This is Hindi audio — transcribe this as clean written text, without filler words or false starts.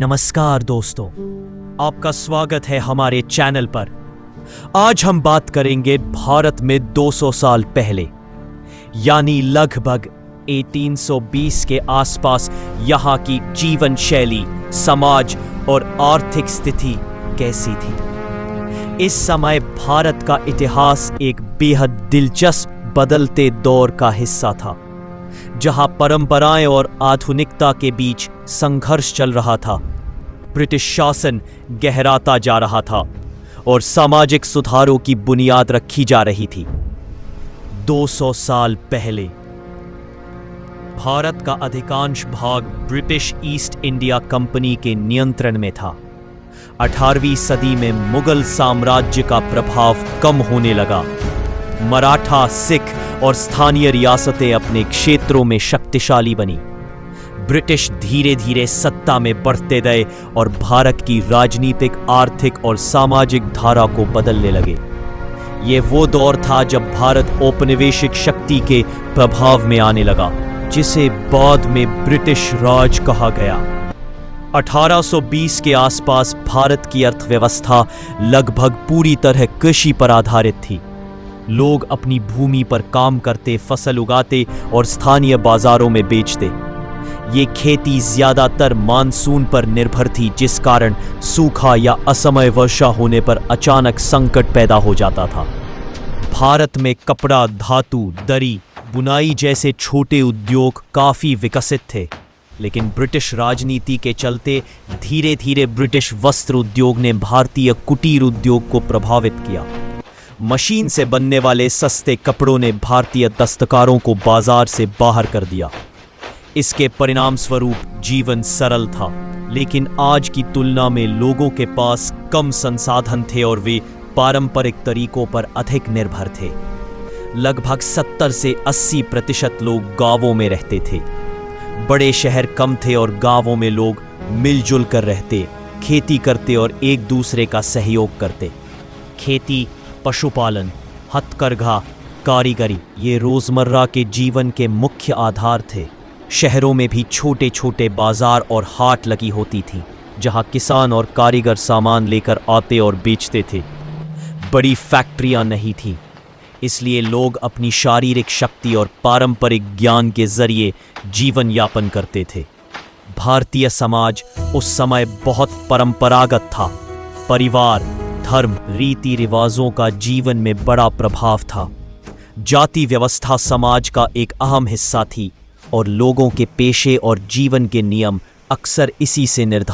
नमस्कार दोस्तों, आपका स्वागत है हमारे चैनल पर। आज हम बात करेंगे भारत में 200 साल पहले यानी लगभग 1820 के आसपास यहाँ की जीवन शैली, समाज और आर्थिक स्थिति कैसी थी। इस समय भारत का इतिहास एक बेहद दिलचस्प बदलते दौर का हिस्सा था, जहां परंपराएं और आधुनिकता के बीच संघर्ष चल रहा था। ब्रिटिश शासन गहराता जा रहा था और सामाजिक सुधारों की बुनियाद रखी जा रही थी। 200 साल पहले भारत का अधिकांश भाग ब्रिटिश ईस्ट इंडिया कंपनी के नियंत्रण में था। 18वीं सदी में मुगल साम्राज्य का प्रभाव कम होने लगा। मराठा, सिख और स्थानीय रियासतें अपने क्षेत्रों में शक्तिशाली बनी। ब्रिटिश धीरे धीरे सत्ता में बढ़ते गए और भारत की राजनीतिक, आर्थिक और सामाजिक धारा को बदलने लगे। ये वो दौर था जब भारत औपनिवेशिक शक्ति के प्रभाव में आने लगा, जिसे बाद में ब्रिटिश राज कहा गया। 1820 के आसपास भारत की अर्थव्यवस्था लगभग पूरी तरह कृषि पर आधारित थी। लोग अपनी भूमि पर काम करते, फसल उगाते और स्थानीय बाजारों में बेचते। ये खेती ज्यादातर मानसून पर निर्भर थी, जिस कारण सूखा या असमय वर्षा होने पर अचानक संकट पैदा हो जाता था। भारत में कपड़ा, धातु, दरी, बुनाई जैसे छोटे उद्योग काफी विकसित थे, लेकिन ब्रिटिश राजनीति के चलते धीरे धीरे ब्रिटिश वस्त्र उद्योग ने भारतीय कुटीर उद्योग को प्रभावित किया। मशीन से बनने वाले सस्ते कपड़ों ने भारतीय दस्तकारों को बाजार से बाहर कर दिया। इसके परिणाम स्वरूप जीवन सरल था, लेकिन आज की तुलना में लोगों के पास कम संसाधन थे और वे पारंपरिक तरीकों पर अधिक निर्भर थे। लगभग 70 से 80% लोग गांवों में रहते थे। बड़े शहर कम थे और गांवों में लोग मिलजुल कर रहते, खेती करते और एक दूसरे का सहयोग करते। खेती, पशुपालन, हथकरघा, कारीगरी ये रोजमर्रा के जीवन के मुख्य आधार थे। शहरों में भी छोटे छोटे बाजार और हाट लगी होती थी, जहां किसान और कारीगर सामान लेकर आते और बेचते थे। बड़ी फैक्ट्रियां नहीं थी, इसलिए लोग अपनी शारीरिक शक्ति और पारंपरिक ज्ञान के जरिए जीवन यापन करते थे। भारतीय समाज उस समय बहुत परंपरागत था। परिवार, धर्म, रीति रिवाजों का जीवन में बड़ा प्रभाव था। जाति व्यवस्था समाज का एक अहम हिस्सा थी और लोगों के पेशे और जीवन के नियम अक्सर इसी से निर्धारित